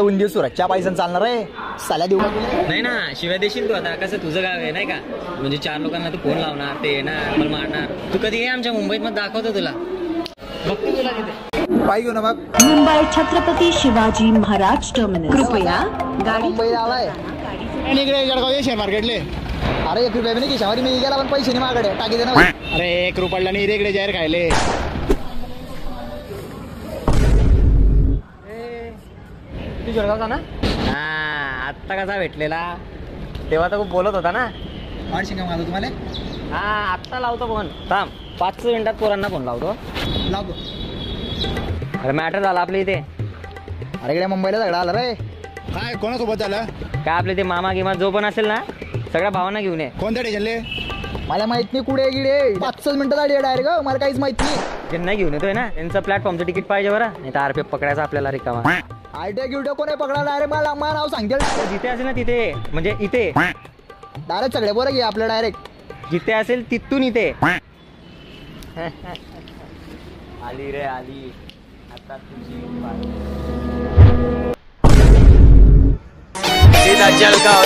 उंदीर सुरतच्या पैशाने चालणार आहे साल्या देऊ नाही ना. शिवाय देशील तू आता. कसं तुझं गाव आहे नाही का, म्हणजे 4 लोकांना तू फोन लावणार, ते येणार, मला मारणार. तू कधी ये आमच्या मुंबईत मग दाखवतो तुला, बघतो तुला तिथे. पाय घेऊ ना मग. मुंबई छत्रपती शिवाजी महाराज टर्मिनल. कृपया गाडी मुंबई आलाय इकडे जळगाव शेअर मार्केटले. अरे 1 रुपया नाही खिशावर मी गेला पण पैसे नाही मागाडे टाकी दे ना. अरे 1 रुपयाला नाही रे इकडे जाहीर खायले. तू जळगावचा ना. हा आत्ता कसा भेटलेला, तेव्हा तर खूप बोलत होता ना. माणशी का माझं तुम्हाला हा आत्ता लावतो फोन, थांब 5 मिनिटात पोरांना फोन लावतो. लाव. अरे मॅटर झाला आपल्या इथे. अरे इकडे मुंबईला झगडा आला रे. काय कोणासोबत झालं? काय आपले ते मामा गिमा जो पण असेल ना, सगळ्या भावांना घेऊन ये. कोणत्या स्टेशनले? मला माहित नाही कुठे गिडे 5 मिनिटं झाली डायरेक्ट. मला काहीच माहित नाही. ज्यांना घेऊन येतोय ना त्यांचं प्लॅटफॉर्मचं तिकीट पाहिजे बरं, नाही तर आरपीएफ पकडायचं आपल्याला रिकामा. आयडिया गिवड्या कोणी पकडा डायरेक्ट मला नाव सांगते. जिथे असेल ना तिथे, म्हणजे इथे डायरेक्ट सगळे बरं घे आपलं डायरेक्ट. जिथे असेल तिथून इथे. आली रे आली आता तुझी जळगाव.